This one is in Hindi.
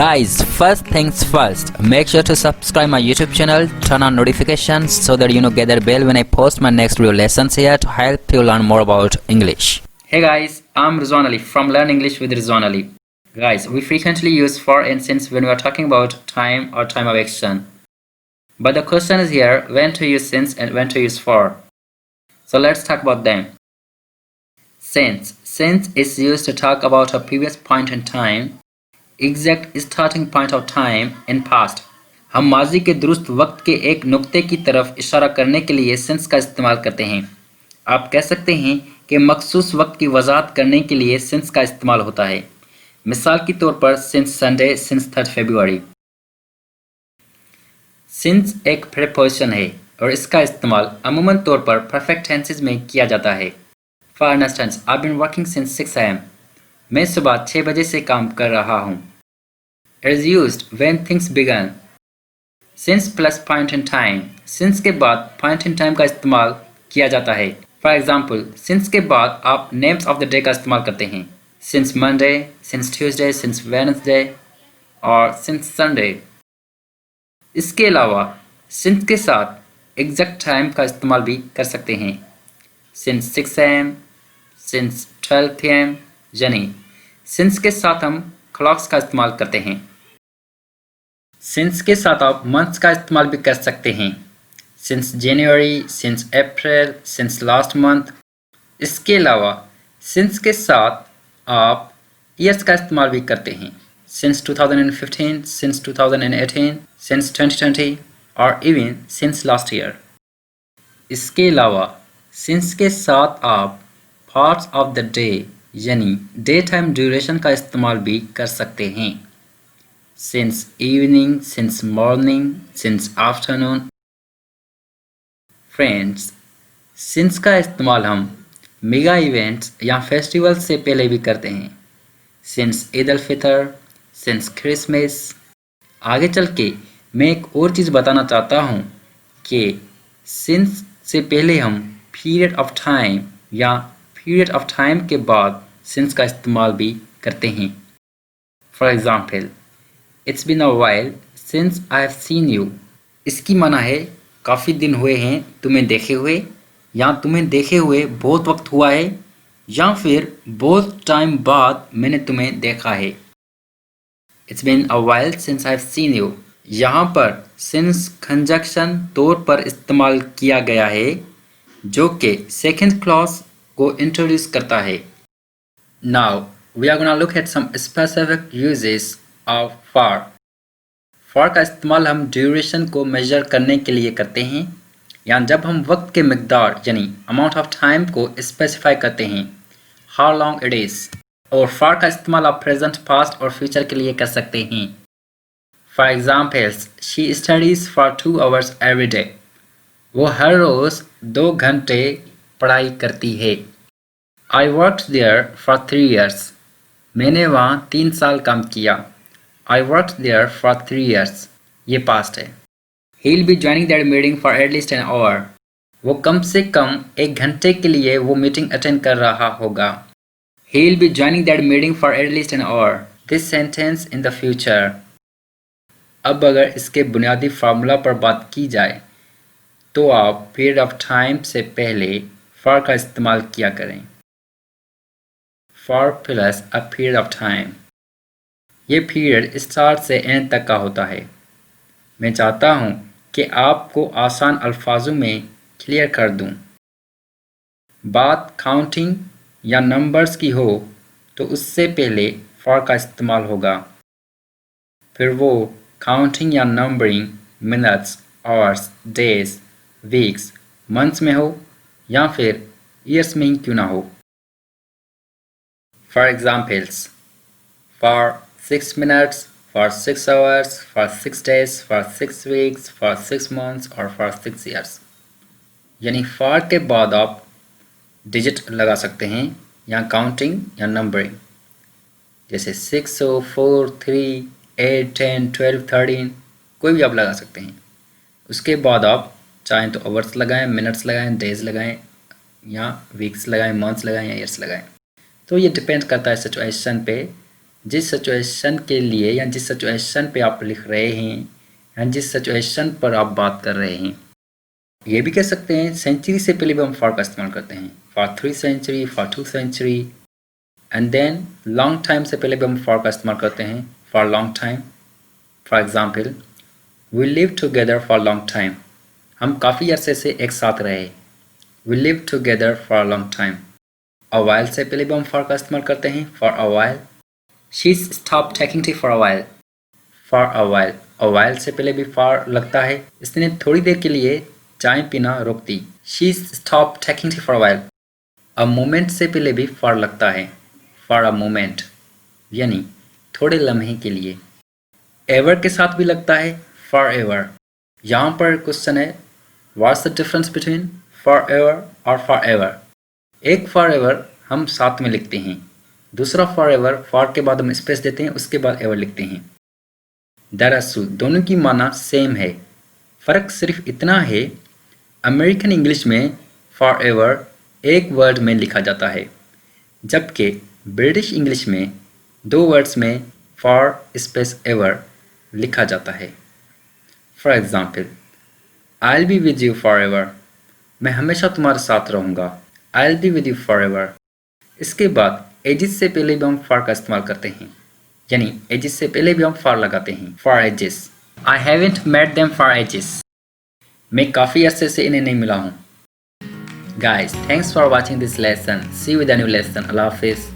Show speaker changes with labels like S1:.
S1: Guys, first things first, make sure to subscribe my YouTube channel, turn on notifications so that you get the bell when I post my next video lessons here to help you learn more about English. Hey guys, I'm Rizwan Ali from Learn English with Rizwan Ali. Guys, we frequently use for and since when we are talking about time or time of action. But the question is here, when to use since and when to use for. So let's talk about them. Since is used to talk about a previous point in time. Exact starting point of time in past. हम माजी के दुरुस्त वक्त के एक नुक्ते की तरफ इशारा करने के लिए सिंस का इस्तेमाल करते हैं। आप कह सकते हैं कि मखसूस वक्त की वजाहत करने के लिए सिंस का इस्तेमाल होता है। मिसाल के तौर पर सिंस संडे, सिंस 3 फरवरी। सिंस एक प्रीपोजिशन है और इसका इस्तेमाल अमूमन तौर पर परफेक्ट टेंसेस में किया जाता है। For instance, I have been working since 6 AM। मैं सुबह 6 बजे से काम कर रहा हूँ। It is used when things began. Since plus point in time. Since के बाद point in time का इस्तेमाल किया जाता है। For example, since के बाद आप names of the day का इस्तेमाल करते हैं। Since Monday, since Tuesday, since Wednesday और since Sunday। इसके अलावा since के साथ exact time का इस्तेमाल भी कर सकते हैं। Since 6 AM, since 12 PM, यानी since के साथ हम clocks का इस्तेमाल करते हैं। सिंस के साथ आप मंथ्स का इस्तेमाल भी कर सकते हैं। Since January, since April, since last month. इसके अलावा सिंस के साथ आप ईयर्स का इस्तेमाल भी करते हैं। सिंस 2015, सिंस 2018, सिंस 2020 और इवन सिंस लास्ट ईयर। इसके अलावा सिंस के साथ आप पार्ट्स ऑफ द डे यानी डे टाइम ड्यूरेशन का इस्तेमाल भी कर सकते हैं। Since evening, since morning, since afternoon। Friends, since का इस्तेमाल हम मेगा इवेंट्स या फेस्टिवल से पहले भी करते हैं। Since Eid al Fitr, since Christmas. आगे चल के मैं एक और चीज़ बताना चाहता हूँ कि since से पहले हम पीरियड ऑफ टाइम या पीरियड ऑफ टाइम के बाद since का इस्तेमाल भी करते हैं। For example, It's been a while since I have seen you। इसकी माना है काफ़ी दिन हुए हैं तुम्हें देखे हुए, या तुम्हें देखे हुए बहुत वक्त हुआ है, या फिर बहुत टाइम बाद मैंने तुम्हें देखा है। It's been a while since I have seen you। यहाँ पर since कंजक्शन तौर पर इस्तेमाल किया गया है जो कि सेकेंड क्लॉज को इंट्रोड्यूस करता है। Now we are gonna look at some specific uses of for का इस्तेमाल हम ड्यूरेशन को मेजर करने के लिए करते हैं, या जब हम वक्त के मिकदार यानी अमाउंट ऑफ टाइम को स्पेसिफाई करते हैं, हाउ लॉन्ग इट इज़। और फॉर का इस्तेमाल आप प्रेजेंट, पास्ट और फ्यूचर के लिए कर सकते हैं। For examples, she studies for 2 hours every day. वो हर रोज़ 2 घंटे पढ़ाई करती है। I worked there for 3 years। मैंने वहाँ 3 साल काम किया। I worked there for 3 years। ये पास्ट है। He'll be joining that meeting for at least an hour। वो कम से कम 1 घंटे के लिए वो मीटिंग अटेंड कर रहा होगा। He'll be joining that meeting for at least an hour। This sentence in the future। अब अगर इसके बुनियादी फार्मूला पर बात की जाए तो आप पीरियड ऑफ टाइम से पहले for का इस्तेमाल किया करें। For plus a period of time. ये पीरियड स्टार्ट से एंड तक का होता है। मैं चाहता हूँ कि आपको आसान अल्फाजों में क्लियर कर दूँ। बात काउंटिंग या नंबर्स की हो तो उससे पहले फॉर का इस्तेमाल होगा। फिर वो काउंटिंग या numbering minutes, hours, days, weeks, months में हो या फिर ईयर्स में ही क्यों ना हो। For examples, for 6 minutes, for 6 hours, for 6 days, for 6 weeks, for 6 months और for 6 years। यानी for के बाद आप डिजिट लगा सकते हैं या काउंटिंग या नंबरिंग, जैसे 6, 4, 3, 8, 10, 12, 13 कोई भी आप लगा सकते हैं। उसके बाद आप चाहें तो आवर्स लगाएं, मिनट्स लगाएं, डेज लगाएं या वीक्स लगाएं, मंथ्स लगाएं या ईयर्स लगाएं। तो ये डिपेंड करता है सिचुएशन पे जिस सिचुएशन के लिए या जिस सिचुएशन पे आप लिख रहे हैं या जिस सिचुएशन पर आप बात कर रहे हैं। ये भी कह सकते हैं सेंचुरी से पहले भी हम फॉर का इस्तेमाल करते हैं, for 3 century, for 2 century. And then long time से पहले भी हम फॉर का इस्तेमाल करते हैं, for long time. For example, we live together for long time, हम काफ़ी अरसे से एक साथ रहे। We live together for long time. A while से पहले भी हम फॉर का इस्तेमाल करते हैं, for a while. She stop taking tea for a while, for a while. A while से पहले भी फॉर लगता है, इसने थोड़ी देर के लिए चाय पीना रोक दी। She stop taking tea for a while. A moment से पहले भी फॉर लगता है, फॉर अ मोमेंट, यानी थोड़े लम्हे के लिए। एवर के साथ भी लगता है, फॉर एवर। यहाँ पर क्वेश्चन है, what's the difference between for ever और फॉर एवर। एक फॉर एवर हम साथ में लिखते हैं, दूसरा फॉर एवर फॉर के बाद हम स्पेस देते हैं, उसके बाद एवर लिखते हैं। दरअसल दोनों की माना सेम है, फ़र्क सिर्फ इतना है, अमेरिकन इंग्लिश में फॉर एवर एक वर्ड में लिखा जाता है, जबकि ब्रिटिश इंग्लिश में 2 वर्ड्स में फॉर स्पेस एवर लिखा जाता है। For example, I will be with you for ever, मैं हमेशा तुम्हारे साथ रहूँगा। I will be with you for ever. इसके बाद एजिस से पहले भी हम फॉर का इस्तेमाल करते हैं, यानी एजिस से पहले भी हम फॉर लगाते हैं, for ages. I haven't met them for ages, मैं काफ़ी अरसे से इन्हें नहीं मिला हूँ। Guys, thanks for watching this lesson. See you with a new lesson. अल्लाह हाफिज़।